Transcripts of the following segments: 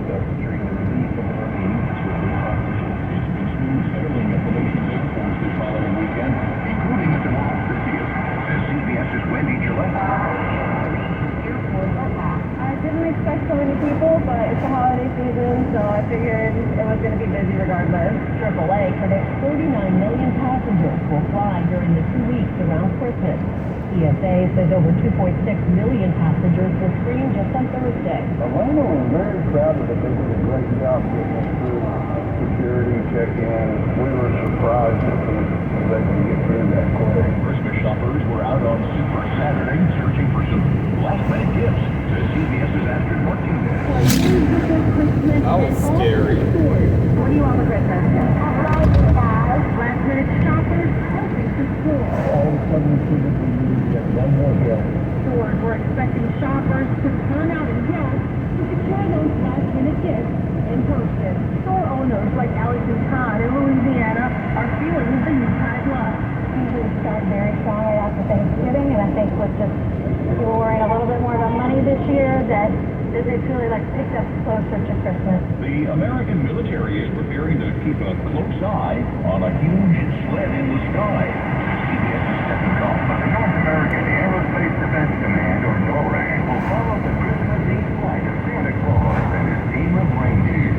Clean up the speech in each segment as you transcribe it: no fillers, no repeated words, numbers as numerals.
during the release of the remaining Israeli hostages. It's been smooth sailing at the nation's air force this holiday weekend, including at the world's busiest, says CBS's Wendy Gillette. I didn't expect so many people, but it's the holiday season, so I figured it was going to be busy regardless. AAA predicts 39 million passengers will fly during the 2 weeks around Christmas. TSA says over 2.6 million passengers will screen just on Thursday. Atlanta was very crowded, but they did a great job getting us through security check-in. We were surprised that they could get through that quick. Christmas shoppers were out on Super Saturday searching for some last-minute gifts, says CBS's Astrid Martinez. That was scary. What do you want for Christmas? Last-minute shoppers hoping to score. All of a sudden, we figured we needed to get one more hill. Stores were expecting shoppers to turn out and yell to secure those last-minute gifts in person. Store owners like Allison Todd in Louisiana are feeling the Yuletide love. Usually start very strong right after Thanksgiving, and I think with just people worrying a little bit more about money this year, that it's really like picked up closer to Christmas. The American military is preparing to keep a close eye on a huge sled in the sky, says CBS's Stephen Goff. The North American Aerospace Defense Command, or NORAD, will follow the Christmas Eve flight of Santa Claus and his team of reindeer.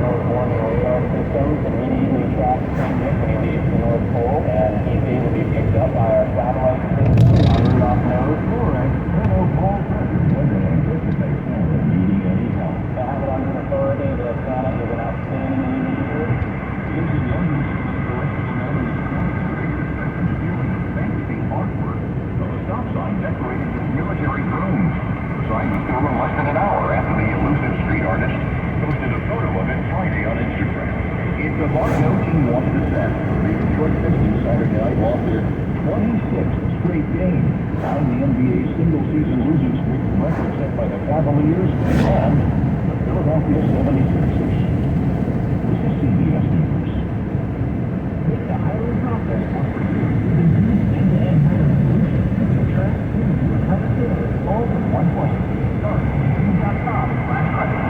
North One radar systems can immediately track Saint when he leaves the North Pole, and he's able to be picked up by our satellite system on Rudolph Nose. NORAD Colonel Paul Preston doesn't anticipate Santa needing any help. I have it on good authority that Santa is an outstanding leader. Kids and youngers says the rest of the night is revealing the fancy artwork of a stop sign decorated with military drones. The sign was thrown less than an hour after the elusive street artist posted a photo of it Friday on Instagram. It's a bar no team wants to set. The Detroit Pistons Saturday night lost their 26th straight game, tying the NBA's single-season losing streak record set by the Cavaliers and the Philadelphia 76ers. This is CBS News. Take the hiring process for end-to-end solution to transform your healthcare all in one place. Start at Indeed.com/credit.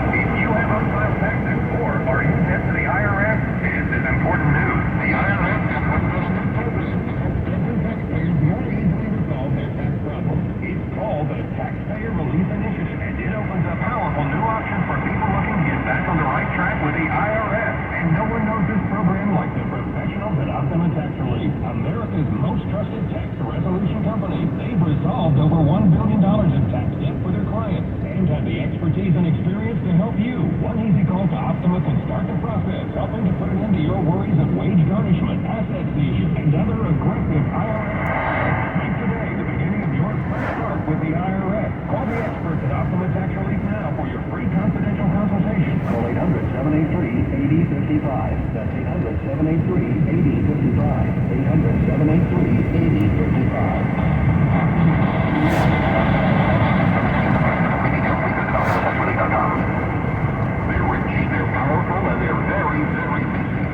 If you have unfiled taxes or are in debt to the IRS, this is important news. The IRS has one special purpose to help veteran taxpayers more easily resolve their tax problems. It's called the Taxpayer Relief Initiative, And it opens a powerful new option for people looking to get back on the right track with the IRS. and no one knows this program like the professionals at Optima Tax Relief, America's most trusted tax resolution company. They've resolved over $1 billion in tax debt for their clients and have the expertise and experience to help you. One easy call to Optima can start the process, helping to put an end to your worries of wage garnishment, asset seizure, and other aggressive IRS. Make today the beginning of your fresh start with the IRS. Call the experts at Optima Tax Relief now for your free confidential consultation. Call 800-783-8055. That's 800-783-8055. 800-783-8055. They're rich, they're powerful, and they're very, very busy.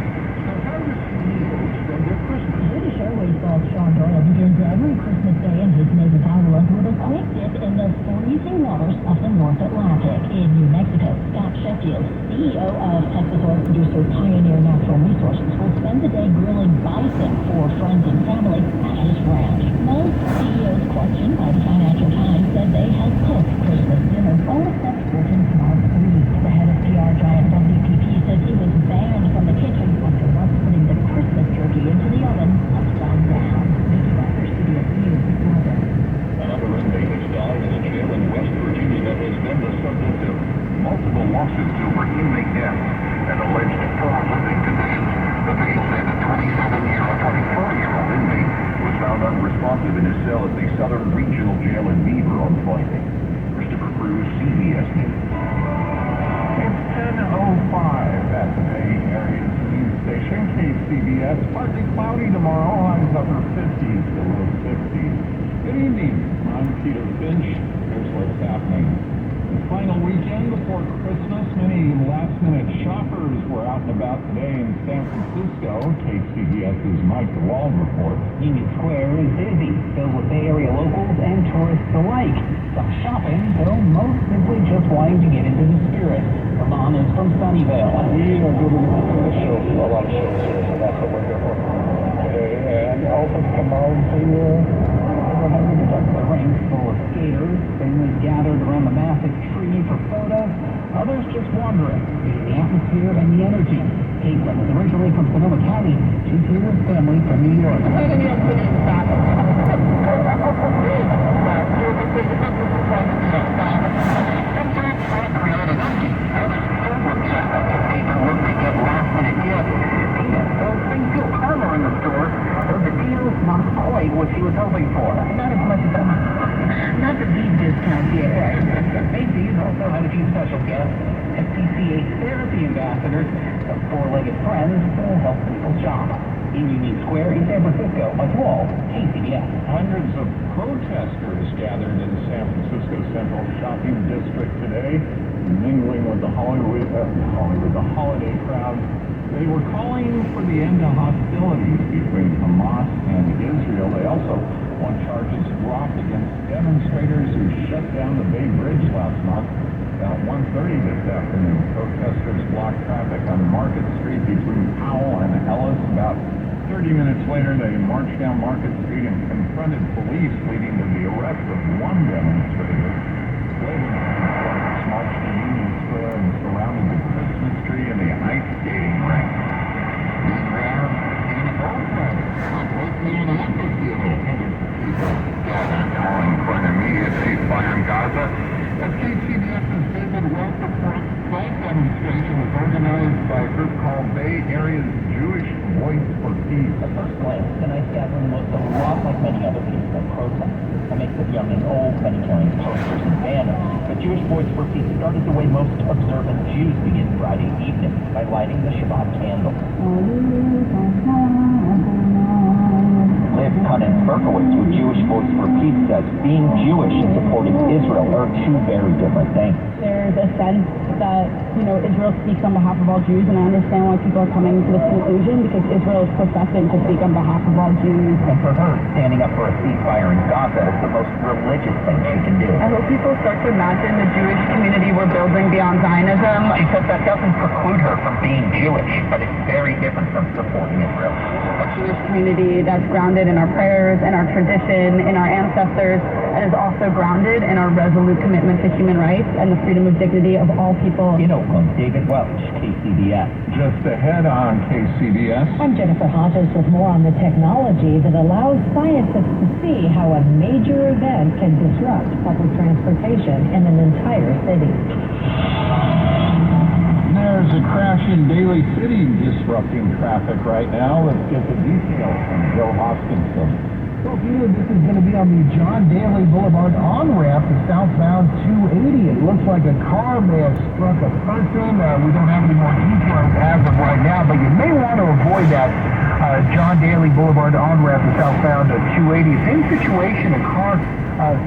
So how does CEOs spend their Christmas? British Airways boss Sean Doyle begins every Christmas day in his native Ireland with a quick dip in the freezing waters of the North Atlantic. In New Mexico, Scott Sheffield, CEO of Texas oil producer Pioneer Natural Resources, will spend the day grilling bison for friends and family at his ranch. Most CEOs questioned by the Financial Times said they had cooked Christmas dinner, all except Britain Mark Reed. The head of PR giant WPP says he was banned from the kitchen after once putting the Christmas turkey into the oven upside down. Vicky Walker, CBS News, London. Another inmate has died in a jail in West Virginia that has been the subject of multiple lawsuits over inmate deaths and alleged poor living conditions. Officials say the 24-year-old inmate was found unresponsive in his cell at the Southern Regional Jail in Beaver on Friday. Christopher Cruz, CBS News. It's 10:05 at the Bay Area's news station, KCBS. Partly cloudy tomorrow, highs upper 50s to low 60s. Good evening. I'm Peter Finch. Here's what's happening. The final weekend before Christmas, many last last-minute shoppers were out and about today in San Francisco. KCBS's Mike DeWald reports. Union Square is busy, filled with Bay Area locals and tourists alike. Some shopping, though most simply just wanting to get into the spirit. Ramon is from Sunnyvale. We are going to the show, a lot of shows here, so that's what we're here for today. And also tomorrow to the ring's full of skaters, families gathered around the massive tree for photos, others just wandering, feeling the atmosphere and the energy. Caitlin is originally from Sonoma County. She's here with family from New York. Things feel calmer in the store, though the deal's not quite what she was hoping for. Not as much as not the deep discounts yet. Macy's also had a few special guests. FTCA therapy ambassadors, some four-legged friends to help people shop. In Union Square in San Francisco, Mike DeWald, KCBS. Hundreds of protesters gathered in San Francisco Central Shopping District today, mingling with the holiday crowd. They were calling for the end of hostilities between Hamas and Israel. They also want charges dropped against demonstrators who shut down the Bay Bridge last month. About 1:30 this afternoon, protesters blocked traffic on Market Street between Powell and Ellis. About 30 minutes later, they marched down Market Street and confronted police, leading to the arrest of one demonstrator. Later, marched to Union Square and surrounded the Christmas tree and the ice skating rink. Meanwhile, in Oakland, closely in the amphitheater, hundreds of people gathered calling for an immediate ceasefire in Gaza. As KCBS's David Wells reports, the demonstration was organized by a group called Bay Area's Jewish Voice for Peace. At first glance, tonight's gathering looks a lot like many other peaceful protests. A mix of young and old, many carrying posters and banners. The Jewish Voice for Peace started the way most observant Jews begin Friday evening, by lighting the Shabbat candle. Liv Cunin-Berkowitz with Jewish Voice for Peace says being Jewish and supporting Israel are two very different things. There's a sense that, Israel speaks on behalf of all Jews, and I understand why people are coming to this conclusion, because Israel is professing to speak on behalf of all Jews. And for her, standing up for a ceasefire in Gaza is the most religious thing she can do. I hope people start to imagine the Jewish community we're building beyond Zionism. She says that doesn't preclude her from being Jewish, but it's very different from supporting Israel. A Jewish community that's grounded in our prayers, in our tradition, in our ancestors, and is also grounded in our resolute commitment to human rights and the freedom of dignity of all people. In Oakland, David Welch, KCBS. Just ahead on KCBS. I'm Jennifer Hodges with more on the technology that allows scientists to see how a major event can disrupt public transportation in an entire city. There's a crash in Daly City disrupting traffic right now. Let's get the details from Joe Hoskinson. Well, Peter, this is going to be on the John Daly Boulevard on-ramp to southbound 280. It looks like a car may have struck a person. We don't have any more details as of right now, but you may want to avoid that John Daly Boulevard on-ramp to southbound 280. Same situation, a car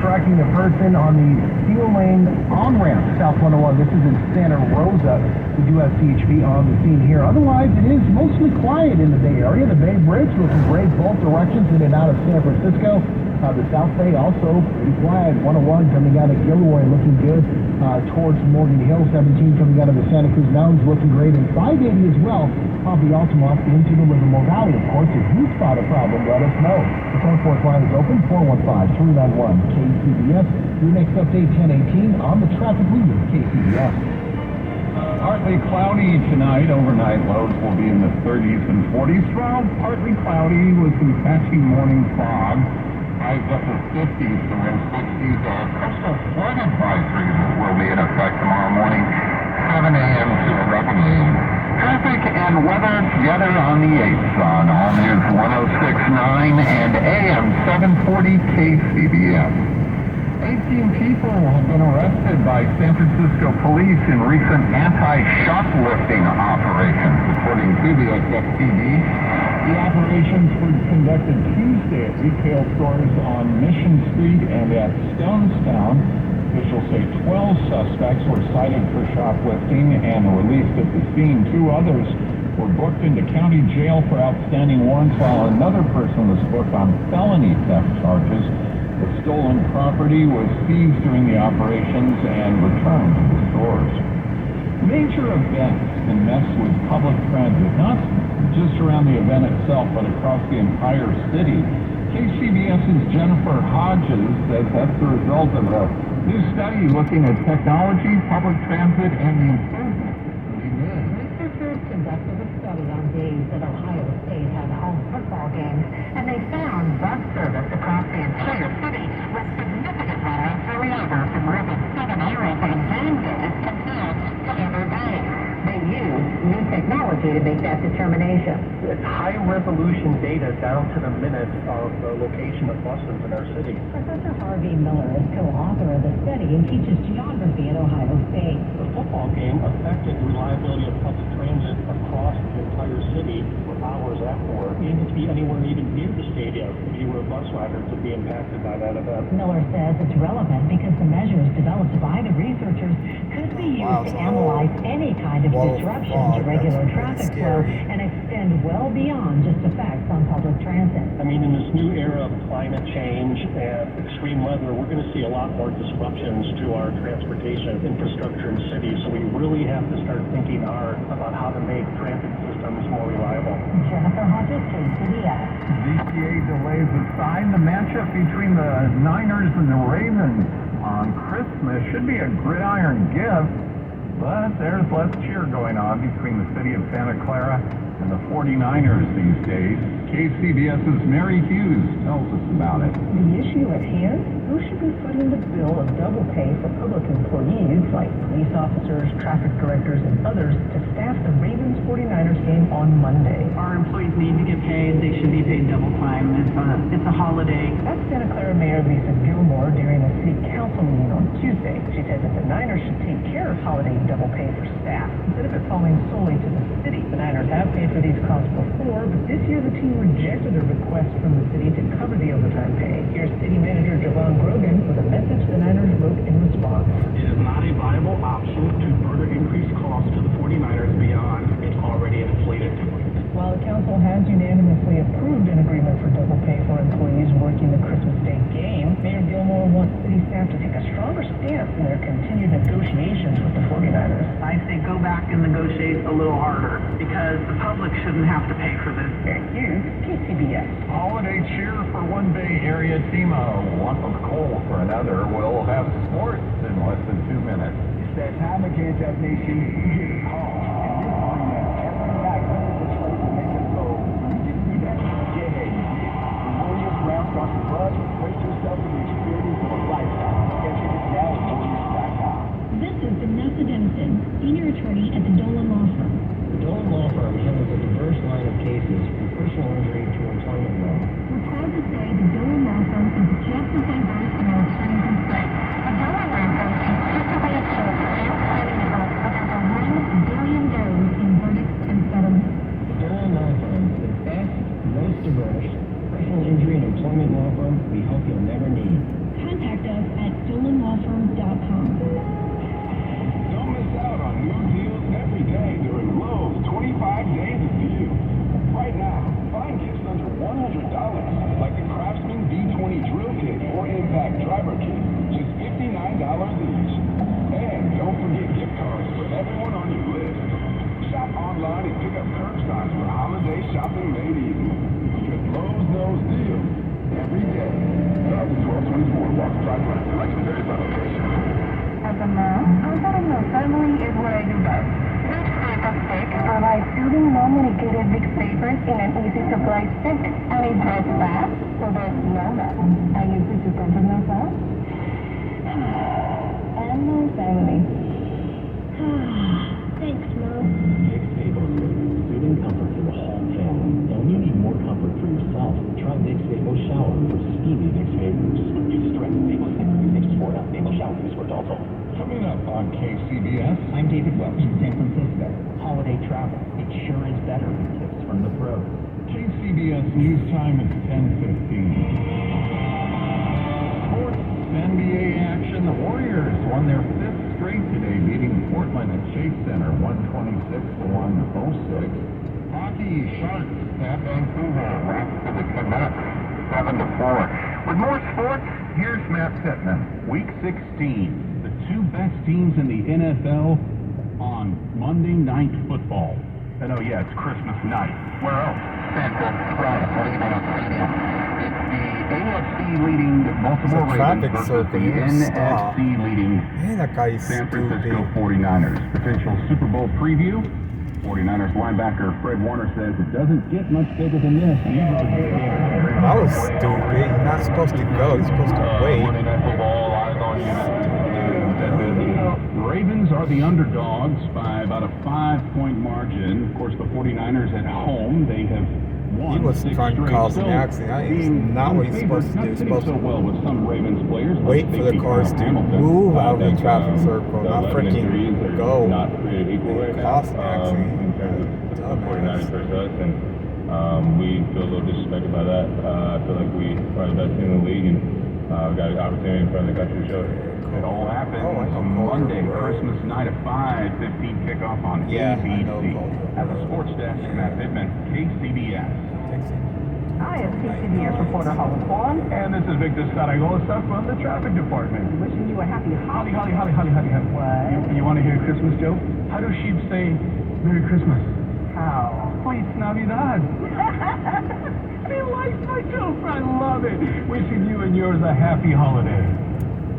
striking a person on the Steel Lane on-ramp, South 101. This is in Santa Rosa. We do have CHP on the scene here. Otherwise, it is mostly quiet in the Bay Area. The Bay Bridge looking great both directions in and out of San Francisco. The South Bay also pretty quiet. 101 coming out of Gilroy looking good towards Morgan Hill. 17 coming out of the Santa Cruz Mountains looking great. And 580 as well off the Altamont into the Livermore Valley. Of course, if you spot a problem, let us know. The phone force line is open, 415-391-KCBS. Your next update, 10:18 on the traffic leader, KCBS. Partly cloudy tonight. Overnight lows will be in the 30s and 40s. Tomorrow, partly cloudy with some patchy morning fog. Highs up to 50s to low 60s. Coastal flood advisories will be in effect tomorrow morning, 7 a.m. to 11 a.m. Traffic and weather together on the 8th on All News 106.9 and AM 740 KCBS. 18 people have been arrested by San Francisco police in recent anti-shoplifting operations, according to the SFPD. The operations were conducted Tuesday at retail stores on Mission Street and at Stonestown. Officials say 12 suspects were cited for shoplifting and released at the scene. 2 others were booked into county jail for outstanding warrants, while another person was booked on felony theft charges. The stolen property was seized during the operations and returned to the stores. Major events can mess with public transit, not just around the event itself, but across the entire city. KCBS's Jennifer Hodges says that's the result of a new study looking at technology, public transit, and the improvement. Researchers conducted a study on days that Ohio State had home football games, and they found bus service across the entire city was significantly less reliable for more than 7 hours on game days compared to other days. They used new technology to make that determination. It's high-resolution data down to the minute of the location of buses in our city. Professor Harvey Miller is co-author of the study and teaches geography at Ohio State. The football game affected reliability of public transit across the entire city for hours afterward. You needed to be anywhere even near the stadium if you were a bus rider to be impacted by that event. Miller says it's relevant because the measures developed by the researchers could be used to analyze any kind of disruption to regular traffic flow and extend well beyond just effects on public transit. I mean, in this new era of climate change and extreme weather, we're going to see a lot more disruptions to our transportation infrastructure in cities, so we really have to start thinking hard about how to make transit systems more reliable. Jennifer Hodges, KCBS. DCA delays aside, the matchup between the Niners and the Ravens on Christmas should be a gridiron gift, but there's less cheer going on between the city of Santa Clara and the 49ers these days. KCBS's Mary Hughes tells us about it. The issue at hand? Who should be footing the bill of double pay for public employees like police officers, traffic directors, and others to staff the Ravens-49ers game on Monday? Our employees need to get paid. They should be paid double time. It's a holiday. That's Santa Clara Mayor Lisa Gilmore during a city council meeting on Tuesday. She said that the Niners should take care of holiday double pay for staff instead of it falling solely to the city. The Niners have paid for these costs before, but this year the team rejected a request from the city to cover the overtime pay. Here's City Manager Javon Grogan with a message the Niners wrote in response. It is not a viable option to further increase costs to the 49ers beyond its already inflated. While the council has unanimously approved an agreement for double pay for employees working the Christmas Day game, Mayor Gilmore wants city staff to take a stronger stance in their continued negotiations with the 49ers. I say go back and negotiate a little harder because the public shouldn't have to pay for this. Eric Hughes, KCBS. Holiday cheer for one Bay Area team, a lump of coal for another. We'll have sports in less than 2 minutes. It's that time again, Jeff Nation. You get called. And this brings every night this race to make us go. You get to be that. Yeah, hey, you get it. The Warriors round starts with buzz. Brace yourself for the experience of a lifetime. Get tickets now at Warriors.com. This is Vanessa Dennison, senior attorney at the Dolan Law Firm. The Dolan Law Firm handles a diverse line of cases from personal injury to employment law. We're proud to say the Dolan Law Firm is just as diverse in our attorneys and staff. The Dolan Law Firm consistently achieves outstanding results with over $1 billion in verdicts and settlements. The Dolan Law Firm is the best, most diverse personal injury and employment law firm we hope you'll never need. Contact us at dolanlawfirm.com. Don't miss out on new deals every day during Lowe's 25 Days of View. Right now, find gifts under $100, like the Craftsman D20 drill kit or Impact driver kit, just $59 each. And don't forget gift cards for everyone on your list. Shop online and pick up curbside for holiday shopping made easy. Because Lowe's knows deals every day. That's 1224 Walk Drive Selection varies by location. As a mom, I thought of my family is what I do best. This type of stick provides soothing, non-medicated Vicks vapors in an easy-to-apply stick, and it dries fast, so there's no mess. I use it to comfort myself and my family. Thanks, Mom. Vicks Vapor soothing comfort for the whole family. And when you need more comfort for yourself, try Vicks Vapor Shower for steamy Vicks Vapors. Use direct Vapor Stick mixed for Vapor Shower use for adults only. Coming up on KCBS, I'm David Welch in San Francisco. Holiday travel. It sure is better with tips from the pros. KCBS News Time is 10:15. Sports, NBA action. action, the Warriors won their 5th straight today, beating Portland at Chase Center 126-106. Hockey, Sharks at Vancouver, wraps to the Canucks 7-4. With more sports, here's Matt Pittman. Week 16, the two best teams in the NFL on Monday Night Football. And oh yeah, it's Christmas night. Where else? Central Florida, 49er Stadium. It's the AFC leading Baltimore It's a Ravens traffic versus circle. the Stop. NFC leading Man, that guy is San stupid. Francisco 49ers. Potential Super Bowl preview. 49ers linebacker Fred Warner says it doesn't get much bigger than this. That was stupid. He's not supposed to go. He's supposed to wait. Monday Night Football, eyes on you. The Ravens are the underdogs by about a 5-point margin. Of course, the 49ers at home, they have won. He was 6 trying to straight. cause an Still accident. That is being not what he's favored, supposed to do. He's not supposed fitting so to well with some Ravens players. wait like for the safety cars Kyle to Hamilton. move I out of the think, traffic circle, the not 11 freaking injuries are go. not created equal right now. Cause an accident. In terms of the 49ers versus us, and we feel a little disrespected by that. I feel like we are the best team in the league, and we got an opportunity in front of the country to show it. It all happened Oh, I know Monday, Culver. Christmas night at 5:15 kickoff on Yeah, I know ABC. Culver. At the sports desk, Matt Pittman, KCBS. Hi, it's CCBS reporter Holly Kwan, And this is Victor Saragosa from the traffic department. wishing you a happy Holly. holiday. What? You want to hear a Christmas joke? How do sheep say Merry Christmas? How? Feliz Navidad. He likes my joke. I love it. Wishing you and yours a happy holiday.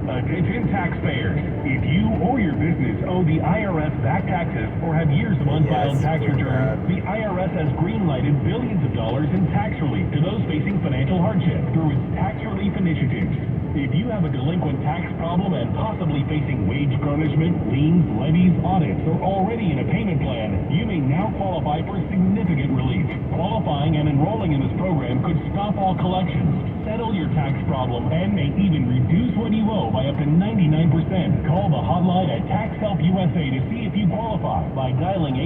Attention taxpayers. If you or your business owe the IRS back taxes or have years of unfiled Yes, tax we're returns, bad. the IRS has green-lighted billions of dollars in tax relief to those facing financial hardship through its tax relief initiatives. If you have a delinquent tax problem and possibly facing wage garnishment, liens, levies, audits, or already in a payment plan, you may now qualify for significant relief. Qualifying and enrolling in this program could stop all collections, settle your tax problem, and may even reduce what you owe by up to 99%. Call the hotline at Tax Help USA to see if you qualify by dialing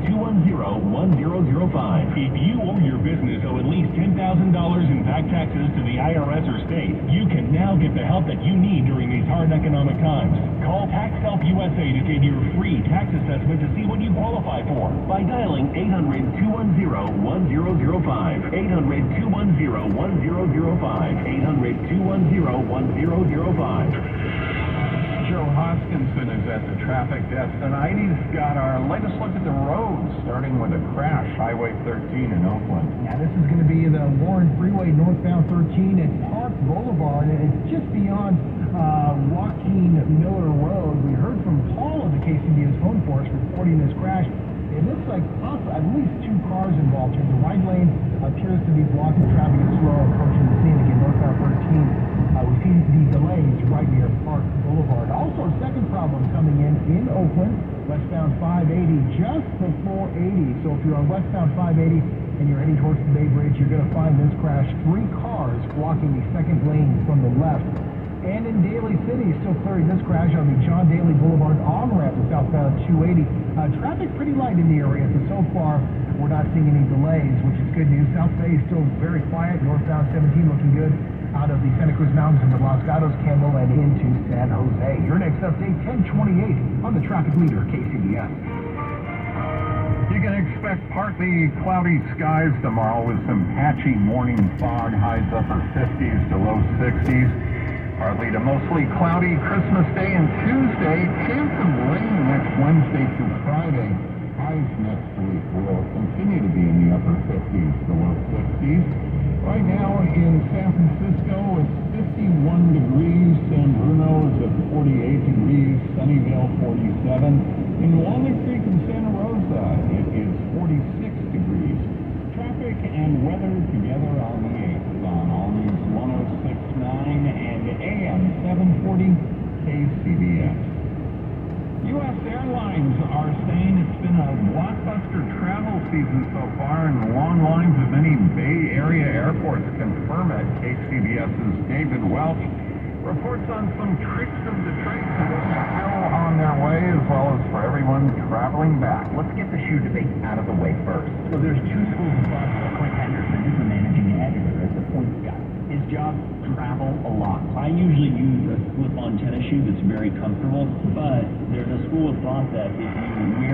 800-210-1005. If you or your business owe at least $10,000 in back taxes to the IRS or state, you can now get the help that you need during these hard economic times. Call Tax Help USA to get your free tax assessment to see what you qualify for by dialing 800-210-1005. 800-210-1005. 800-210-1005. Joe Hoskinson is at the traffic desk tonight. He's got our latest look at the roads, starting with a crash, Highway 13 in Oakland. Yeah, this is going to be the Warren Freeway northbound 13 at Park Boulevard, and it's just beyond Joaquin Miller Road. We heard from Paul of the KCBS phone force reporting this crash. It looks like at least 2 cars involved here. The right lane appears to be blocking traffic as well, approaching the scene again, northbound 13. We see the delays right near Park Boulevard. Also, a second problem coming in Oakland, westbound 580, just before 80. So if you're on westbound 580 and you're heading towards the Bay Bridge, you're going to find this crash. 3 cars blocking the second lane from the left. And in Daly City, still clearing this crash on the John Daly Boulevard on-ramp to southbound 280. Traffic pretty light in the area, so far we're not seeing any delays, which is good news. South Bay is still very quiet. Northbound 17 looking good out of the Santa Cruz Mountains into Los Gatos, Campbell, and into San Jose. Your next update, 10:28 on the traffic leader, KCBS. You can expect partly cloudy skies tomorrow with some patchy morning fog, highs upper 50s to low 60s. Partly to mostly cloudy Christmas Day and Tuesday. Chance of rain next Wednesday through Friday. Highs next week will continue to be in the upper 50s to low 60s. Right now in San Francisco, it's 51 degrees. San Bruno is at 48 degrees. Sunnyvale, 47. In Walnut Creek and Santa Rosa, it is 46 degrees. Traffic and weather together on the 8th on All News 106.9 and AM 740 KCBS. U.S. Airlines are saying it's been a blockbuster travel season so far, and long lines of many Bay Area airports confirm it. KCBS's David Welch reports on some tricks of the trade still on their way, as well as for everyone traveling back. Let's get the shoe debate out of the way first. So there's 2 schools of thought. Clint Henderson is the managing editor at the Points Guy. his job travel a lot. I usually use a slip-on tennis shoe that's very comfortable, but there's a school of thought that if you wear